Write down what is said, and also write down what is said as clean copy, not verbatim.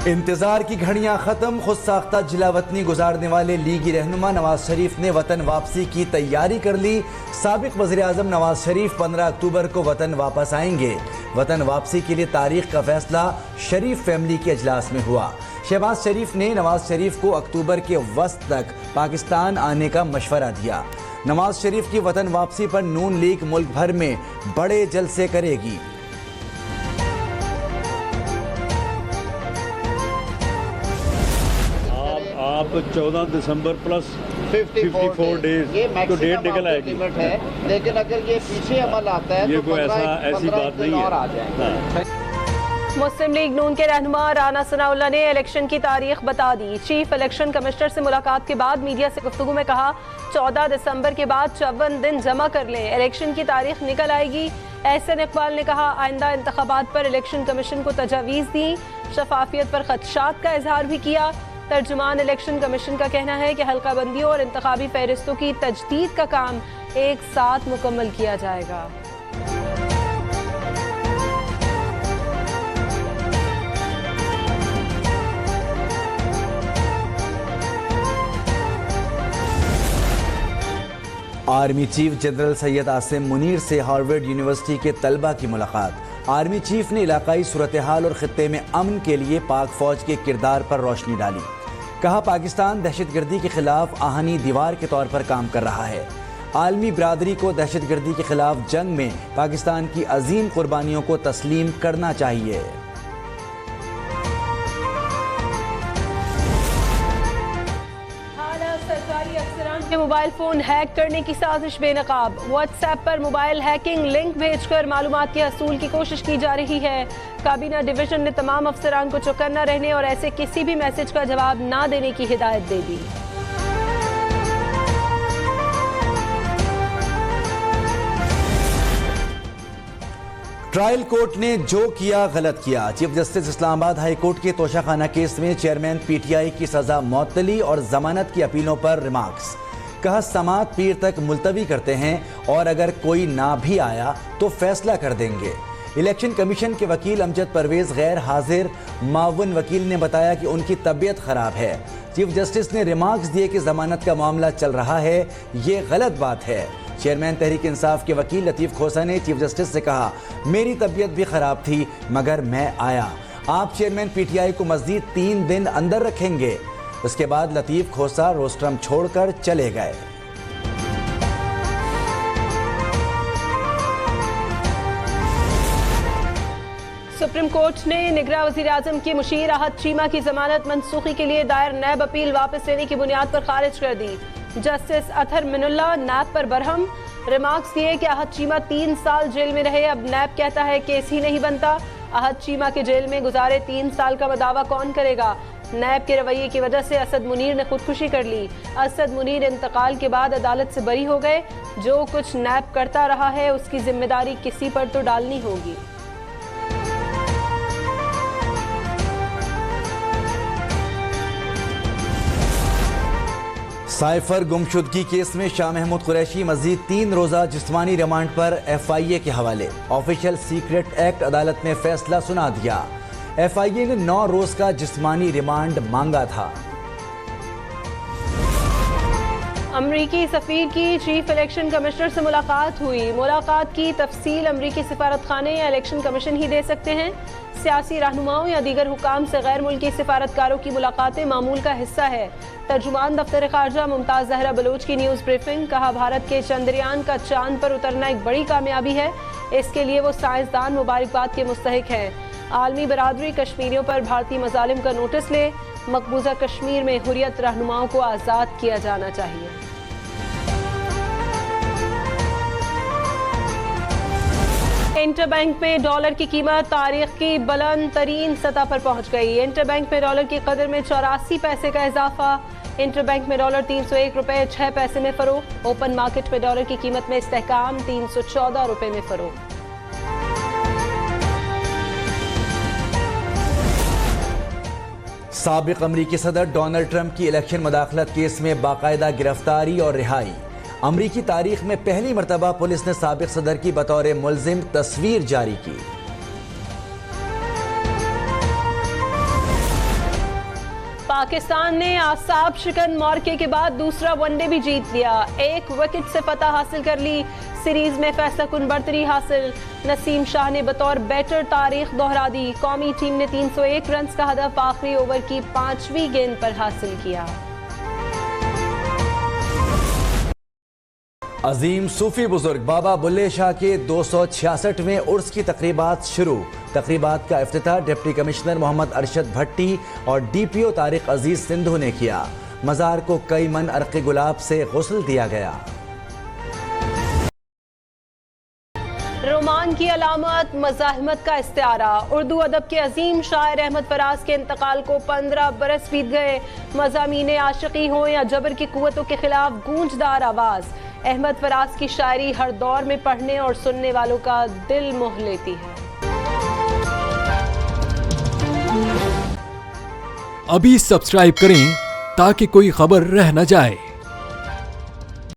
इंतजार की घड़ियां खत्म। खुद साख्ता जिला वतनी गुजारने वाले लीगी रहनुमा नवाज शरीफ ने वतन वापसी की तैयारी कर ली। साबिक वज़ीर आज़म नवाज शरीफ 15 अक्टूबर को वतन वापस आएंगे। वतन वापसी के लिए तारीख का फैसला शरीफ फैमिली के अजलास में हुआ। शहबाज शरीफ ने नवाज शरीफ को अक्टूबर के वस्त तक पाकिस्तान आने का मशवरा दिया। नवाज शरीफ की वतन वापसी पर नून लीग मुल्क भर में बड़े जलसे करेगी। आप 14 दिसंबर प्लस 54 डेज तो डेट निकल आएगी है, लेकिन अगर ये पीछे अमल आता है ये तो कोई ऐसी बात नहीं है। मुस्लिम लीग नून के रहनुमा राना सनाउल्लाह ने इलेक्शन की तारीख बता दी। चीफ इलेक्शन कमिश्नर से मुलाकात के बाद मीडिया से गुफ्तगू में कहा 14 दिसंबर के बाद 54 दिन जमा कर लें, इलेक्शन की तारीख निकल आएगी। एहसन इकबाल ने कहा आइंदा इंतखाबात पर इलेक्शन कमीशन को तजावीज़ दी, शफाफियत पर खदशात का इजहार भी किया। तर्जुमान इलेक्शन कमीशन का कहना है कि हल्का बंदियों और इंतखाबी फहरिस्तों की तजदीद का काम एक साथ मुकम्मल किया जाएगा। Army chief general Syed Asim Munir से हार्वर्ड यूनिवर्सिटी के तलबा की मुलाकात। आर्मी चीफ ने इलाकाई सूरत हाल और खित्ते में अमन के लिए पाक फौज के किरदार पर रोशनी डाली। कहा पाकिस्तान दहशतगर्दी के खिलाफ आहनी दीवार के तौर पर काम कर रहा है। आलमी बरादरी को दहशतगर्दी के खिलाफ जंग में पाकिस्तान की अजीम कुर्बानियों को तस्लीम करना चाहिए। मोबाइल फोन हैक करने की साजिश बेनकाब। व्हाट्सएप पर मोबाइल हैकिंग लिंक भेजकर मालूमात के हसूल की कोशिश की जा रही है। काबीना डिवीजन ने तमाम अफसरान को चौकन्ना रहने और ऐसे किसी भी मैसेज का जवाब ना देने की हिदायत दे दी। ट्रायल कोर्ट ने जो किया गलत किया। Chief justice Islamabad high court के तोशाखाना केस में चेयरमैन पीटीआई की सजा मअतली और जमानत की अपीलों पर रिमार्क्स। कहा समाअत पीर तक मुलतवी करते हैं और अगर कोई ना भी आया तो फैसला कर देंगे। इलेक्शन कमीशन के वकील अमजद परवेज गैर हाजिर। मावन वकील ने बताया कि उनकी तबीयत खराब है। चीफ जस्टिस ने रिमार्क्स दिए कि जमानत का मामला चल रहा है, ये गलत बात है। चेयरमैन तहरीक इंसाफ के वकील लतीफ़ खोसा ने चीफ जस्टिस से कहा मेरी तबीयत भी खराब थी मगर मैं आया। आप चेयरमैन पीटीआई को मज़ीद 3 दिन अंदर रखेंगे। उसके बाद लतीफ़ खोसा रोस्ट्रम छोड़कर चले गए। सुप्रीम कोर्ट ने निगरान वज़ीर आज़म की मुशीर आहत चीमा की जमानत मनसूखी के लिए दायर नैब अपील वापस लेने की बुनियाद पर खारिज कर दी। जस्टिस अतहर मिनुल्लाह नैब पर बरहम। रिमार्क्स दिए कि आहत चीमा 3 साल जेल में रहे, अब नैब कहता है केस ही नहीं बनता। आहत चीमा के जेल में गुजारे 3 साल का दावा कौन करेगा। नैब के रवैये की वजह से असद मुनीर ने खुदकुशी कर ली। असद मुनीर इंतकाल के बाद अदालत से बरी हो गए। जो कुछ नैब करता रहा है उसकी जिम्मेदारी किसी पर तो डालनी होगी। साइफर गुमशुदगी केस में शाह महमूद कुरैशी मजीद 3 रोज़ा जिस्मानी रिमांड पर FIA के हवाले। ऑफिशियल सीक्रेट एक्ट अदालत ने फैसला सुना दिया। FIA ने 9 रोज का जिस्मानी रिमांड मांगा था। अमरीकी सफीर की चीफ इलेक्शन कमिश्नर से मुलाकात हुई। मुलाकात की तफसील अमरीकी सिफारत खाने या इलेक्शन कमीशन ही दे सकते हैं। सियासी रहनुमाओं या दीगर हुकाम से गैर मुल्की सिफारतकारों की मुलाकातें मामूल का हिस्सा है। तर्जुमान दफ्तर खारजा मुमताज जहरा बलोच की न्यूज़ ब्रीफिंग। कहा भारत के चंद्रयान का चांद पर उतरना एक बड़ी कामयाबी है, इसके लिए वो साइंसदान मुबारकबाद के मुस्तहिक हैं। आलमी बरादरी कश्मीरियों पर भारतीय मजालिम का नोटिस ले। मकबूजा कश्मीर में हुर्रियत रहनुमाओं को आज़ाद किया जाना चाहिए। इंटरबैंक में डॉलर की कीमत तारीख की बुलंद तरीन सतह पर पहुंच गई। इंटरबैंक में डॉलर की कदर में 84 पैसे का इजाफा। इंटरबैंक में डॉलर 301 रुपए 6 पैसे में फरोख्त। ओपन मार्केट में डॉलर की कीमत में इस्तेहकाम 314 रुपए में फरोख्त। साबिक अमरीकी सदर डोनाल्ड ट्रंप की इलेक्शन मुदाखलत केस में बाकायदा गिरफ्तारी और रिहाई। अमरीकी तारीख में पहली मरतबा पुलिस ने साबिक सदर की बतौर मुल्जिम तस्वीर जारी की। पाकिस्तान ने आसाब शिकन मौके के बाद दूसरा वनडे भी जीत लिया। 1 विकेट से फतह हासिल कर ली। सीरीज में फैसला कुन बरतरी हासिल। नसीम शाह ने बतौर बैटर तारीख दोहरा दी। कौमी टीम ने 301 रन का हदफ आखिरी ओवर की 5वीं गेंद पर हासिल किया। अजीम सूफी बुजुर्ग बाबा बुल्ले शाह के 266वें उर्स की तकरीबात शुरू। तकरीबात का इफ्तिताह डिप्टी कमिश्नर मोहम्मद अरशद भट्टी और DPO तारिक अजीज सिंधु ने किया। मज़ार को कई मन अर्क़े गुलाब से गुस्ल दिया गया। रोमान की अलामत मज़ाहिमत का इस्तिआरा। उर्दू अदब के अजीम शायर अहमद फराज के इंतकाल को 15 बरस बीत गए। मज़ामीने आशिकी हो या जबर की कुव्वतों के खिलाफ गूंजदार आवाज़, अहमद फराज की शायरी हर दौर में पढ़ने और सुनने वालों का दिल मोह लेती है। अभी सब्सक्राइब करें ताकि कोई खबर रह न जाए।